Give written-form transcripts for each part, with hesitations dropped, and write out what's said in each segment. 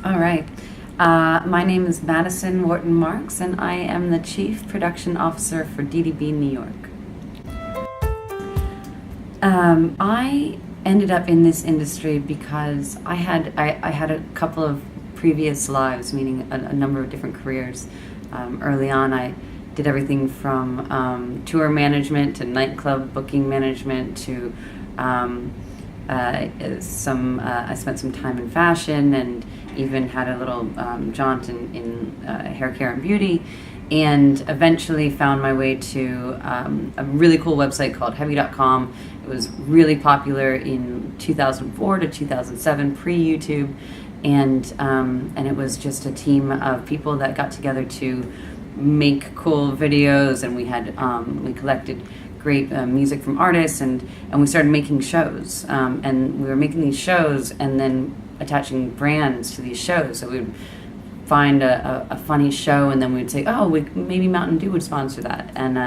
All right. My name is Madison Wharton Marks, and I am the Chief Production Officer for DDB New York. I ended up in this industry because I had a couple of previous lives, meaning a number of different careers. Early on, I did everything from tour management to nightclub booking management to I spent some time in fashion and even had a little jaunt in hair care and beauty, and eventually found my way to a really cool website called Heavy.com. It was really popular in 2004 to 2007, pre-YouTube, and it was just a team of people that got together to make cool videos, and we collected great music from artists, and we started making shows, and we were making these shows and then attaching brands to these shows. So we would find a funny show, and then we'd say, oh, maybe Mountain Dew would sponsor that, and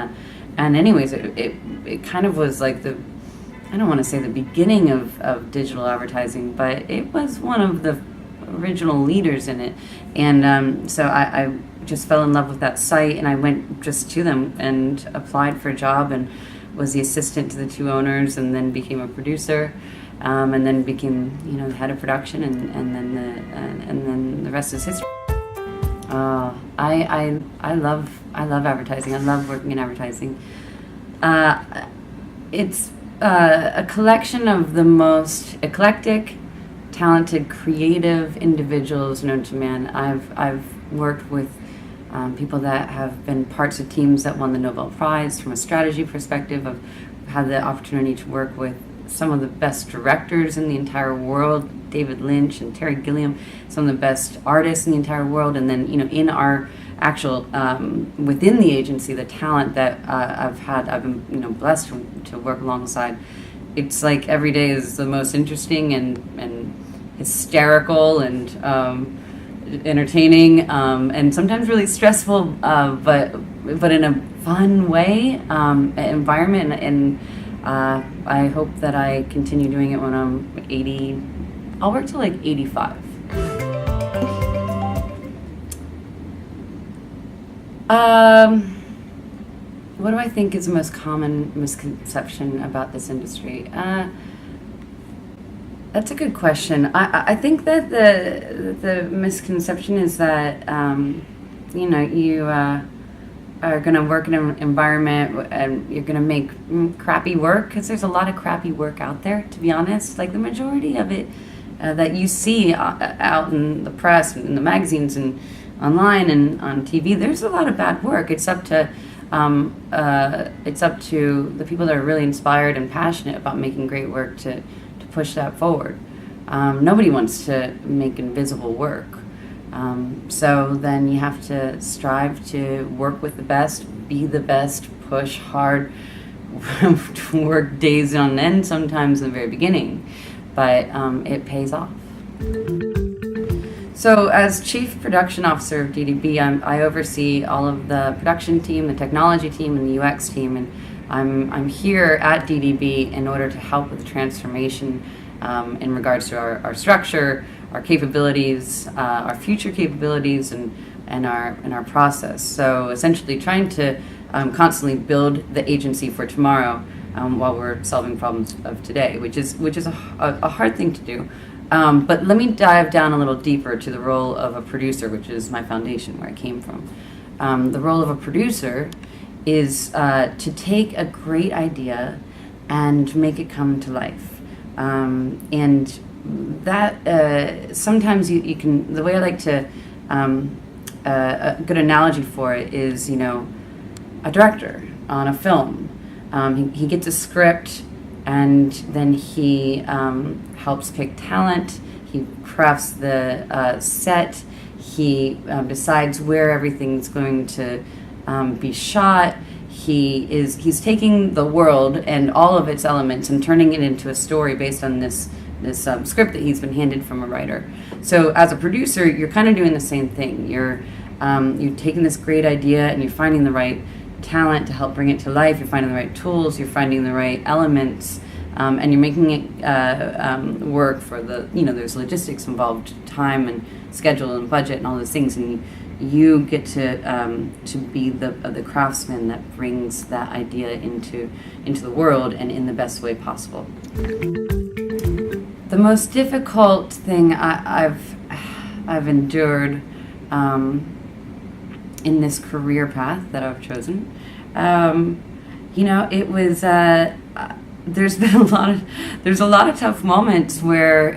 anyways, it kind of was like I don't want to say the beginning of digital advertising, but it was one of the original leaders in it, and so I just fell in love with that site, and I went just to them and applied for a job and was the assistant to the two owners, and then became a producer, and then became the head of production, and then the rest is history. I love advertising. I love working in advertising. It's a collection of the most eclectic, talented, creative individuals known to man. I've worked with people that have been parts of teams that won the Nobel Prize from a strategy perspective. I've had the opportunity to work with some of the best directors in the entire world, David Lynch and Terry Gilliam, some of the best artists in the entire world, and then in our actual within the agency, the talent that I've been blessed to work alongside. It's like every day is the most interesting and hysterical and entertaining, and sometimes really stressful, but in a fun way, environment, and I hope that I continue doing it when I'm 80. I'll work till like 85. What do I think is the most common misconception about this industry? That's a good question. I think that the misconception is that you are going to work in an environment and you're going to make crappy work, because there's a lot of crappy work out there, to be honest. Like the majority of it that you see out in the press and in the magazines and online and on TV, there's a lot of bad work. It's up to the people that are really inspired and passionate about making great work to push that forward. Nobody wants to make invisible work. So then you have to strive to work with the best, be the best, push hard, work days on end sometimes in the very beginning, but it pays off. So as Chief Production Officer of DDB, I oversee all of the production team, the technology team, and the UX team, and I'm here at DDB in order to help with the transformation in regards to our structure, our capabilities, our future capabilities, and our process. So essentially trying to constantly build the agency for tomorrow while we're solving problems of today, which is a hard thing to do. But let me dive down a little deeper to the role of a producer, which is my foundation, where I came from. The role of a producer is to take a great idea and make it come to life. And that sometimes you can, the way I like to, a good analogy for it is, a director on a film. He gets a script, and then he helps pick talent, he crafts the set, he decides where everything's going to be shot. He's taking the world and all of its elements and turning it into a story based on this script that he's been handed from a writer. So as a producer, you're kind of doing the same thing. You're taking this great idea and you're finding the right talent to help bring it to life. You're finding the right tools. You're finding the right elements and you're making it work for there's logistics involved, time and schedule and budget and all those things, and you get to be the craftsman that brings that idea into the world and in the best way possible. The most difficult thing I've endured in this career path that I've chosen, it was there's a lot of tough moments where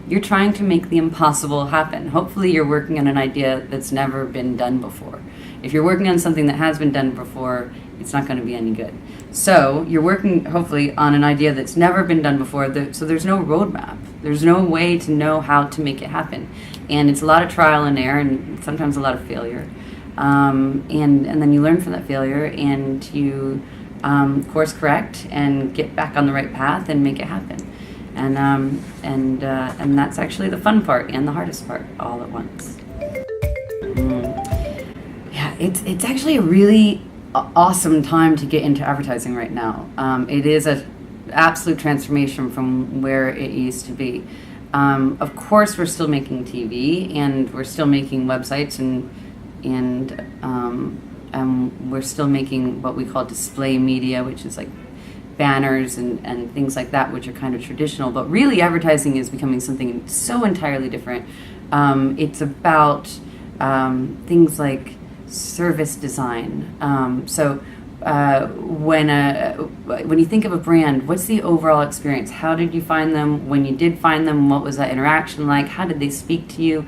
you're trying to make the impossible happen. Hopefully you're working on an idea that's never been done before. If you're working on something that has been done before, it's not going to be any good. So you're working hopefully on an idea that's never been done before, so there's no roadmap. There's no way to know how to make it happen. And it's a lot of trial and error and sometimes a lot of failure. And then you learn from that failure and you course correct and get back on the right path and make it happen. And that's actually the fun part and the hardest part all at once. Yeah, it's actually a really awesome time to get into advertising right now. It is an absolute transformation from where it used to be. Of course, we're still making TV and we're still making websites and we're still making what we call display media, which is like banners and things like that, which are kind of traditional. But really, advertising is becoming something so entirely different. It's about things like service design. So when you think of a brand, what's the overall experience? How did you find them? When you did find them, what was that interaction like? How did they speak to you?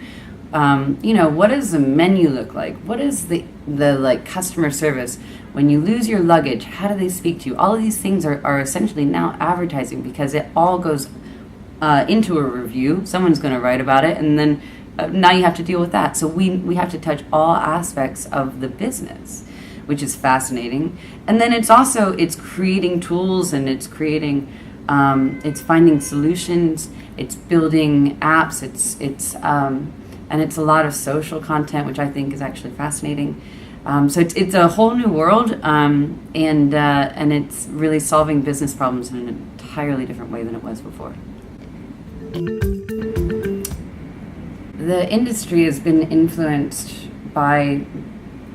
What does the menu look like? What is the like customer service? When you lose your luggage, how do they speak to you? All of these things are essentially now advertising because it all goes into a review. Someone's going to write about it, and then now you have to deal with that. So we have to touch all aspects of the business, which is fascinating. And then it's creating tools, and it's creating, it's finding solutions, it's building apps, and it's a lot of social content, which I think is actually fascinating. So it's a whole new world, and it's really solving business problems in an entirely different way than it was before. The industry has been influenced by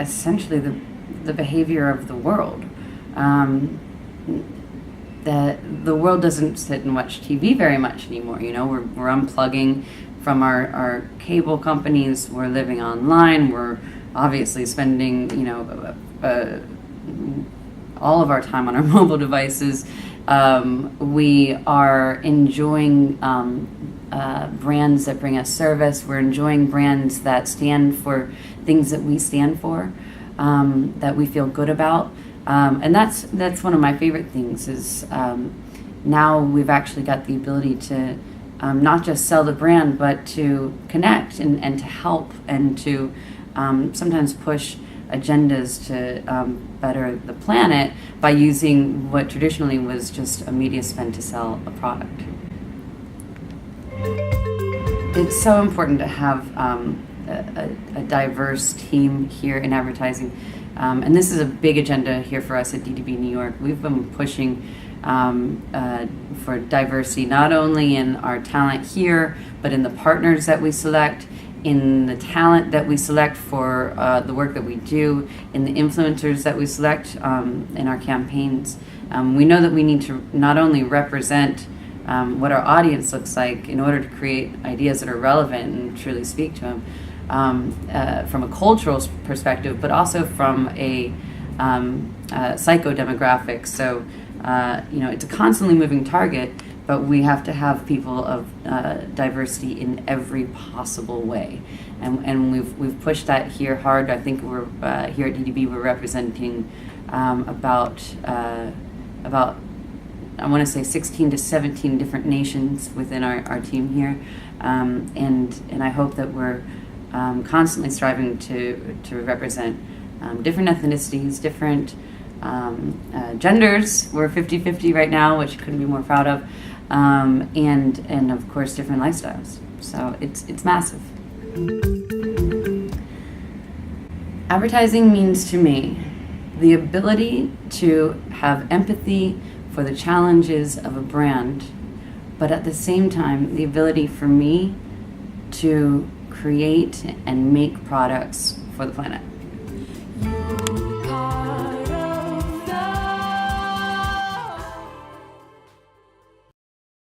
essentially the behavior of the world. The world doesn't sit and watch TV very much anymore. We're unplugging from our cable companies. We're living online. We're obviously spending all of our time on our mobile devices. We are enjoying brands that bring us service. We're enjoying brands that stand for things that we stand for, that we feel good about. And that's one of my favorite things is now we've actually got the ability to not just sell the brand, but to connect and to help and to sometimes push agendas to better the planet by using what traditionally was just a media spend to sell a product. It's so important to have a diverse team here in advertising. And this is a big agenda here for us at DDB New York. We've been pushing for diversity, not only in our talent here, but in the partners that we select, in the talent that we select for the work that we do, in the influencers that we select in our campaigns. We know that we need to not only represent what our audience looks like in order to create ideas that are relevant and truly speak to them from a cultural perspective, but also from a psychodemographic. So, it's a constantly moving target, but we have to have people of diversity in every possible way, and we've pushed that here hard. I think we're here at DDB we're representing about I want to say 16 to 17 different nations within our team here, and I hope that we're constantly striving to represent different ethnicities, different genders. We're 50-50 right now, which I couldn't be more proud of, and of course different lifestyles. So it's massive. Advertising means to me the ability to have empathy for the challenges of a brand, but at the same time, the ability for me to create and make products for the planet.